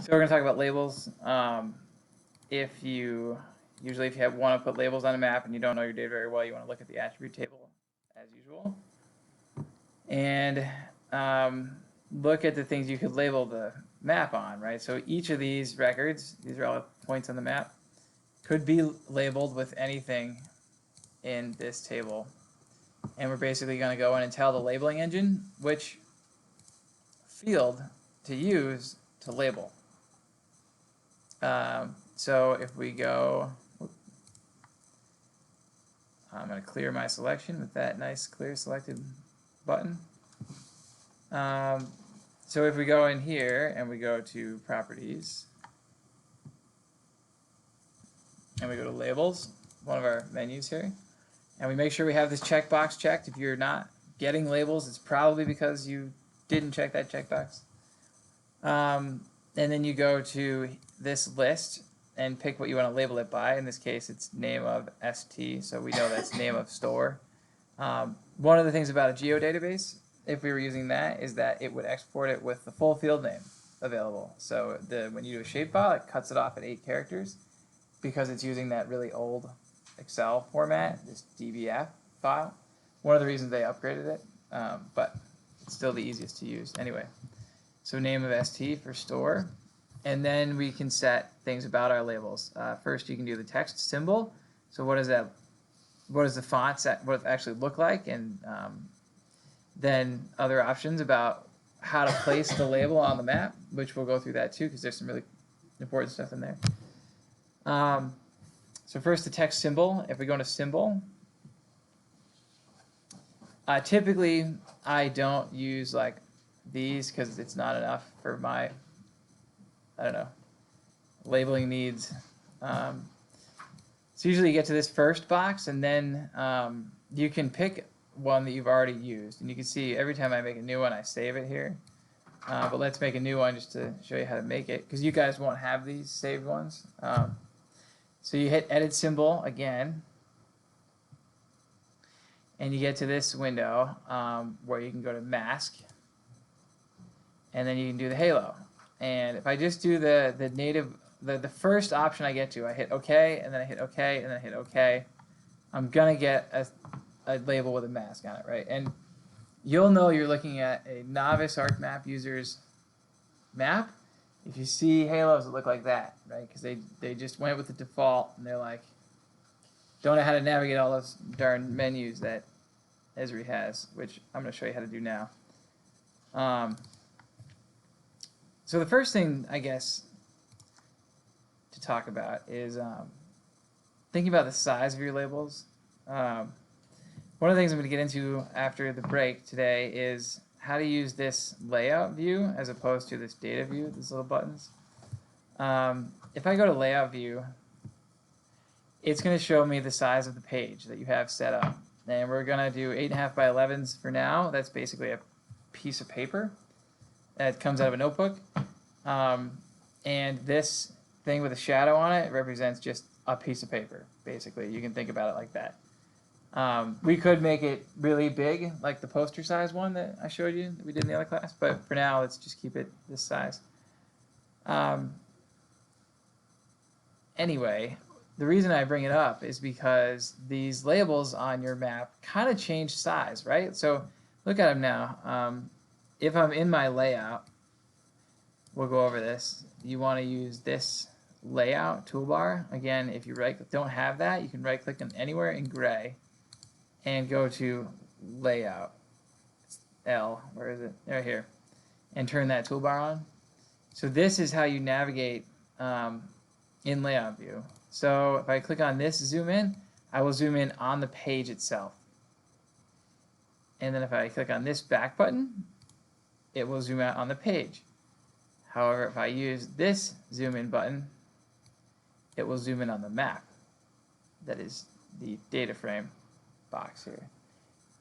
So we're going to talk about labels. If you want to put labels on a map and you don't know your data very well, you want to look at the attribute table as usual, and look at the things you could label the map on, right? So each of these records, these are all points on the map, could be labeled with anything in this table, and we're basically going to go in and tell the labeling engine which field to use to label. So if we go, I'm going to clear my selection with that nice clear selected button. So if we go in here and we go to properties and we go to labels, one of our menus here, and we make sure we have this checkbox checked. If you're not getting labels, it's probably because you didn't check that checkbox. And then you go to this list and pick what you want to label it by. In this case, it's name of ST, so we know that's name of store. One of the things about a geodatabase, if we were using that, is that it would export it with the full field name available. So when you do a shapefile, it cuts it off at 8 characters because it's using that really old Excel format, this DBF file. One of the reasons they upgraded it, but it's still the easiest to use anyway. So name of ST for store, and then we can set things about our labels. First, you can do the text symbol. So what does that? What does the font set? What it actually look like? And then other options about how to place the label on the map, which we'll go through that too, because there's some really important stuff in there. So first, the text symbol. If we go into symbol, typically I don't use like these because it's not enough for my, I don't know, labeling needs. So usually you get to this first box, and then you can pick one that you've already used. And you can see every time I make a new one, I save it here. But let's make a new one just to show you how to make it, because you guys won't have these saved ones. So you hit edit symbol again, and you get to this window where you can go to mask, and then you can do the halo. And if I just do the native, the first option I get to, I hit OK, and then I hit OK, and then I hit OK, I'm going to get a label with a mask on it, right? And you'll know you're looking at a novice ArcMap user's map if you see halos that look like that, right? Because they just went with the default, and they're like, don't know how to navigate all those darn menus that Esri has, which I'm going to show you how to do now. So the first thing, I guess, to talk about is thinking about the size of your labels. One of the things I'm going to get into after the break today is how to use this layout view as opposed to this data view, these little buttons. If I go to layout view, it's going to show me the size of the page that you have set up. And we're going to do 8.5 by 11s for now. That's basically a piece of paper that comes out of a notebook. And this thing with a shadow on it represents just a piece of paper, basically. You can think about it like that. We could make it really big, like the poster size one that I showed you that we did in the other class, but for now, let's just keep it this size. Anyway, the reason I bring it up is because these labels on your map kind of change size, right? So look at them now. If I'm in my layout, we'll go over this. You want to use this layout toolbar. Again, if you don't have that, you can right click on anywhere in gray and go to layout. It's L, where is it? Right here. And turn that toolbar on. So this is how you navigate in layout view. So if I click on this zoom in, I will zoom in on the page itself. And then if I click on this back button, it will zoom out on the page. However, if I use this zoom in button, it will zoom in on the map. That is the data frame box here.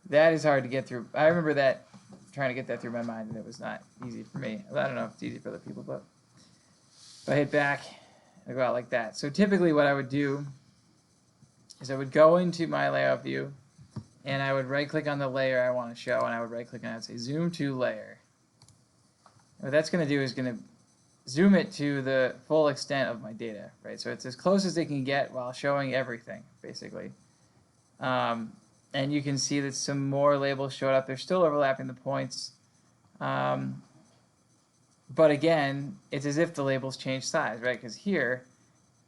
That is hard to get through. I remember that, trying to get that through my mind, and it was not easy for me. I don't know if it's easy for other people, but if I hit back, I go out like that. So typically what I would do is I would go into my layout view, and I would right click on the layer I want to show, and I would right click and I would say zoom to layer. What that's going to do is going to zoom it to the full extent of my data, right? So it's as close as they can get while showing everything, basically. And you can see that some more labels showed up. They're still overlapping the points. But again, it's as if the labels change size, right? Because here,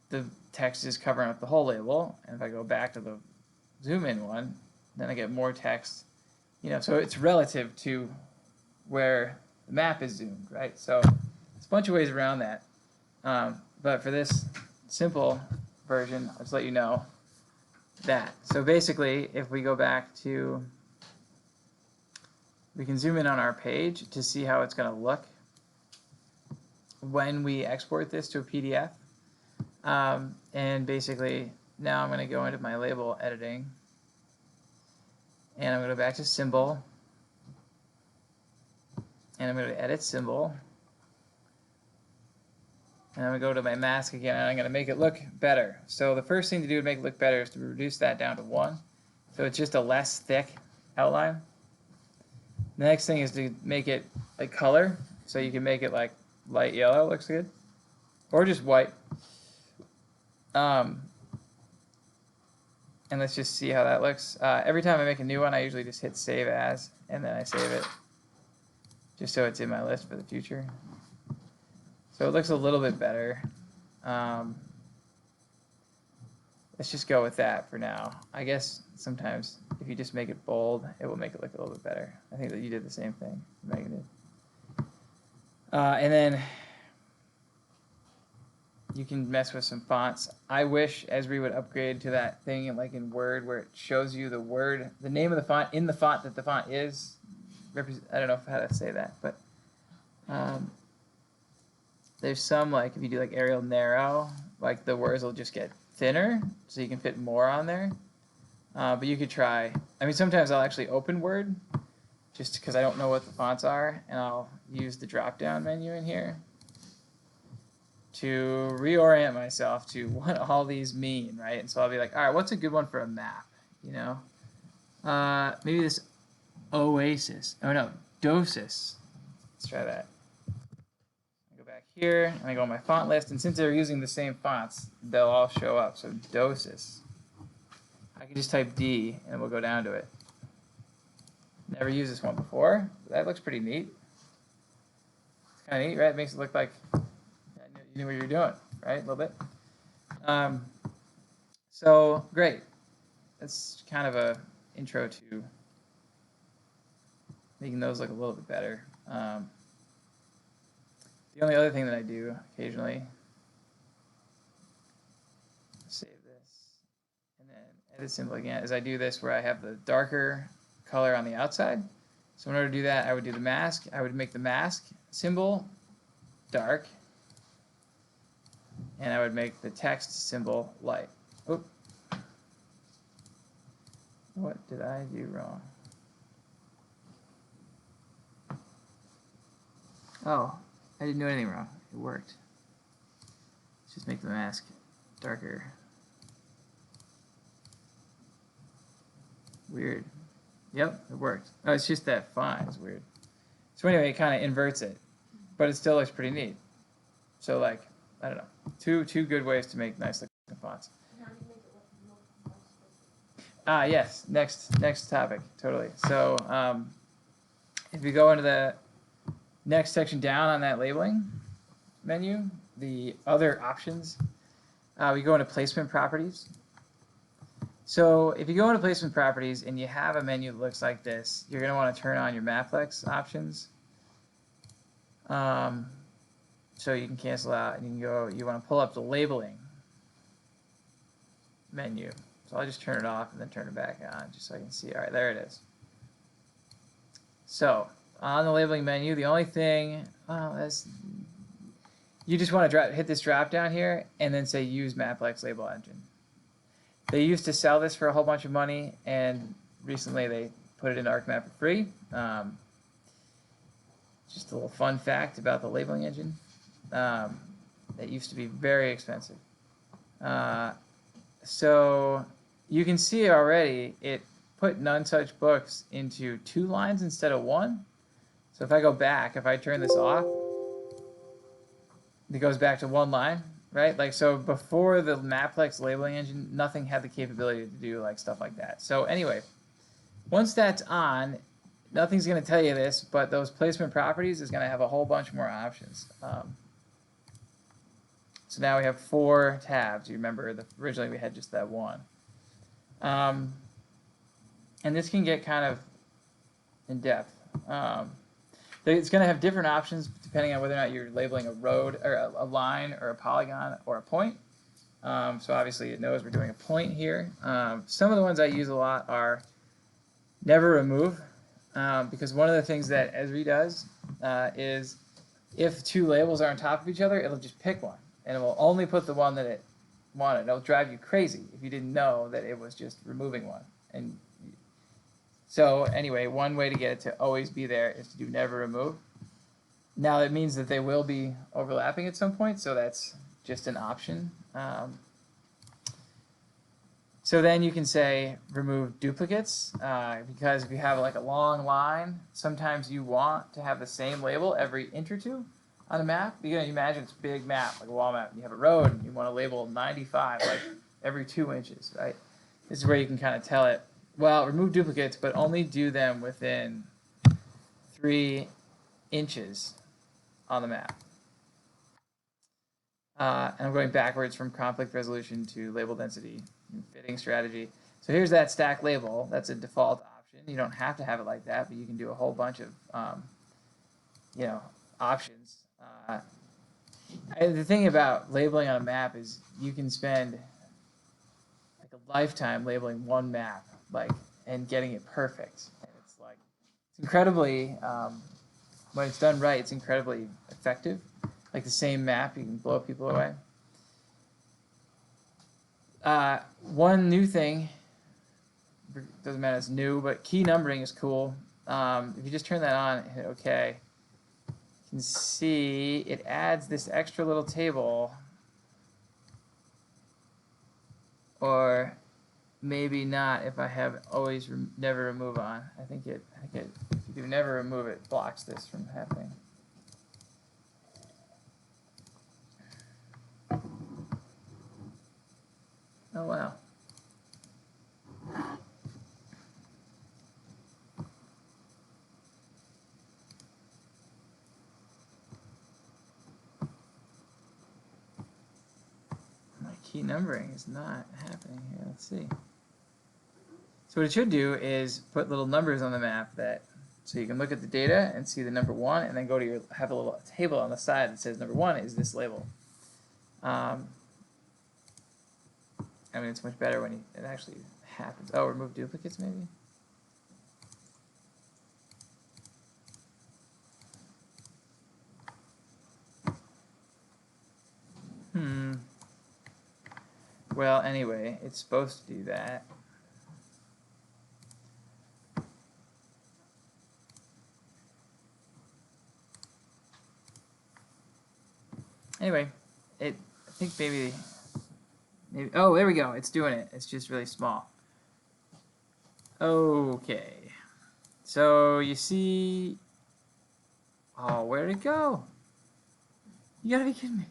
the text is covering up the whole label. And if I go back to the zoom in one, then I get more text. So it's relative to where the map is zoomed, right? So it's a bunch of ways around that. But for this simple version, I'll just let you know that. So basically, if we go back to, we can zoom in on our page to see how it's going to look when we export this to a PDF. And basically, now I'm going to go into my label editing, and I'm going to go back to symbol, and I'm going to edit symbol, and I'm going to go to my mask again, and I'm going to make it look better. So the first thing to do to make it look better is to reduce that down to 1. So it's just a less thick outline. The next thing is to make it a color. So you can make it like light yellow, looks good. Or just white. And let's just see how that looks. Every time I make a new one, I usually just hit save as, and then I save it, just so it's in my list for the future. So it looks a little bit better. Let's just go with that for now. I guess sometimes if you just make it bold, it will make it look a little bit better. I think that you did the same thing, Megan did. And then you can mess with some fonts. I wish Esri would upgrade to that thing like in Word where it shows you the word, the name of the font in the font that the font is. I don't know how to say that, but there's some, like if you do like Arial narrow, like the words will just get thinner, so you can fit more on there. But you could try. I mean, sometimes I'll actually open Word just because I don't know what the fonts are, and I'll use the drop-down menu in here to reorient myself to what all these mean, right? And so I'll be like, all right, what's a good one for a map, maybe this oasis. Oh, no, dosis. Let's try that. Go back here, and I go on my font list, and since they're using the same fonts, they'll all show up. So dosis. I can just type D, and we'll go down to it. Never used this one before. That looks pretty neat. It's kind of neat, right? It makes it look like you knew what you were doing, right? A little bit. So great. That's kind of a intro to making those look a little bit better. The only other thing that I do occasionally, save this, and then edit symbol again, is I do this where I have the darker color on the outside. So in order to do that, I would do the mask. I would make the mask symbol dark, and I would make the text symbol light. Oop. What did I do wrong? Oh, I didn't do anything wrong. It worked. Let's just make the mask darker. Weird. Yep, it worked. Oh, it's just that font is weird. So anyway, it kind of inverts it, but it still looks pretty neat. So like, I don't know, two good ways to make nice looking fonts. Yes, next topic, totally. So if we go into the next section down on that labeling menu, the other options, we go into placement properties. So if you go into placement properties and you have a menu that looks like this, you're going to want to turn on your Maplex options. So you can cancel out and you can go, you want to pull up the labeling menu. So I'll just turn it off and then turn it back on just so I can see. All right, there it is. So on the labeling menu, the only thing, you just want to hit this drop down here and then say use Maplex label engine. They used to sell this for a whole bunch of money, and recently they put it in ArcMap for free. Just a little fun fact about the labeling engine. It used to be very expensive. So you can see already it put None Such Books into 2 lines instead of 1. So if I go back, if I turn this off, It goes back to one line, right? Like, so before the Maplex labeling engine, nothing had the capability to do like stuff like that. So anyway, once that's on, nothing's going to tell you this, but those placement properties is going to have a whole bunch more options. So now we have 4 tabs. You remember originally we had just that one. And this can get kind of in depth. It's going to have different options depending on whether or not you're labeling a road or a line or a polygon or a point. So obviously it knows we're doing a point here. Some of the ones I use a lot are never remove, because one of the things that Esri does is if 2 labels are on top of each other, it'll just pick one, and it will only put the one that it wanted. It'll drive you crazy if you didn't know that it was just removing one. And so anyway, one way to get it to always be there is to do never remove. Now that means that they will be overlapping at some point, so that's just an option. So then you can say remove duplicates, because if you have like a long line, sometimes you want to have the same label every inch or two on a map. You can imagine it's a big map, like a wall map, and you have a road, and you want to label 95 like every 2 inches, right? This is where you can kind of tell it, well, remove duplicates, but only do them within 3 inches on the map. And I'm going backwards from conflict resolution to label density and fitting strategy. So here's that stack label. That's a default option. You don't have to have it like that, but you can do a whole bunch of options. The thing about labeling on a map is you can spend like a lifetime labeling one map, and getting it perfect. And it's incredibly, when it's done right, it's incredibly effective. Like the same map, you can blow people away. One new thing, doesn't matter if it's new, but key numbering is cool. If you just turn that on and hit OK, you can see it adds this extra little table, or maybe not if I have always never remove on. I think if you do never remove, it blocks this from happening. Oh, wow. My key numbering is not happening here. Let's see. So what it should do is put little numbers on the map so you can look at the data and see the number 1, and then go to have a little table on the side that says number 1 is this label. I mean, it's much better when it actually happens. Oh, remove duplicates, maybe? Well, anyway, it's supposed to do that. Anyway, I think maybe, oh, there we go. It's doing it. It's just really small. Okay. So you see, oh, where'd it go? You gotta be kidding me.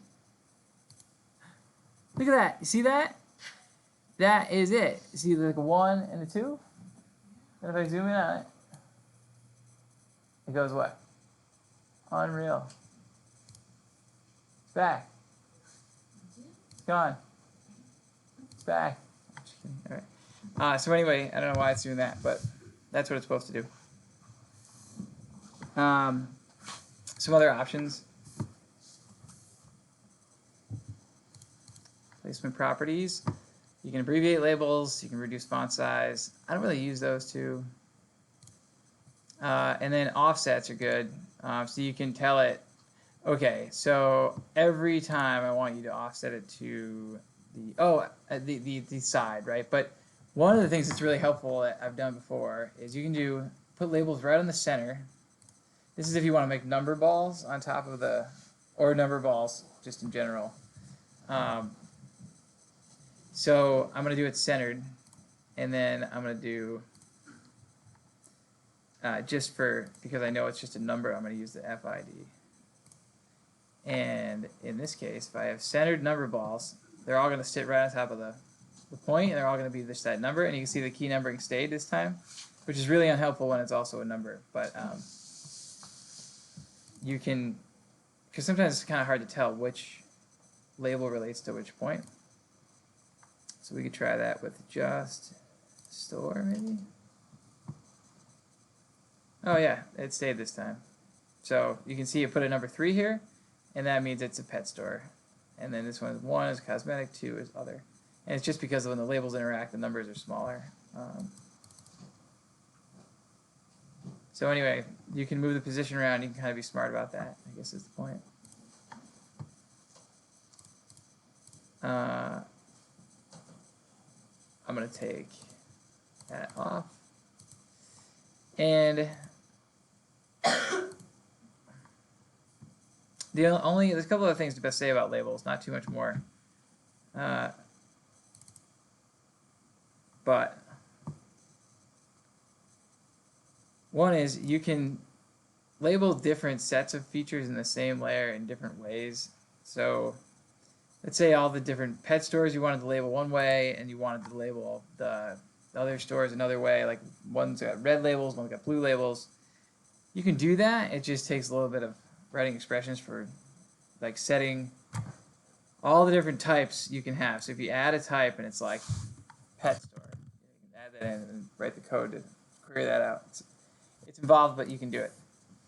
Look at that. You see that? That is it. You see like a 1 and a 2? And if I zoom in on it, it goes what? Unreal. It's back. It's gone. It's back. All right. So anyway, I don't know why it's doing that, but that's what it's supposed to do. Some other options. Placement properties. You can abbreviate labels. You can reduce font size. I don't really use those two. And then offsets are good. So you can tell it, okay, so every time I want you to offset it to the side, right? But one of the things that's really helpful that I've done before is you can put labels right on the center. This is if you want to make number balls on top of or number balls just in general. So I'm going to do it centered, and then I'm going to do, because I know it's just a number, I'm going to use the FID. And And in this case, if I have centered number balls, they're all going to sit right on top of the point, and they're all going to be just that number. And you can see the key numbering stayed this time, which is really unhelpful when it's also a number. But you can, because sometimes it's kind of hard to tell which label relates to which point. So we could try that with just store, maybe. Oh yeah, it stayed this time. So you can see it put a number 3 here, and that means it's a pet store. And then this one is 1 is cosmetic, 2 is other. And it's just because when the labels interact, the numbers are smaller. So anyway, you can move the position around. You can kind of be smart about that, I guess is the point. I'm going to take that off. And there's a couple of things to best say about labels, not too much more. But one is you can label different sets of features in the same layer in different ways. So let's say all the different pet stores you wanted to label one way, and you wanted to label the other stores another way, like one's got red labels, one's got blue labels. You can do that. It just takes a little bit of writing expressions for like setting all the different types you can have. So if you add a type and it's like pet store, you can add that in and write the code to query that out. It's involved, but you can do it.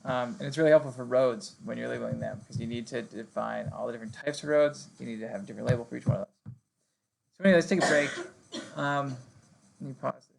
And it's really helpful for roads when you're labeling them, because you need to define all the different types of roads. You need to have a different label for each one of those. So anyway, let's take a break. Let me pause this.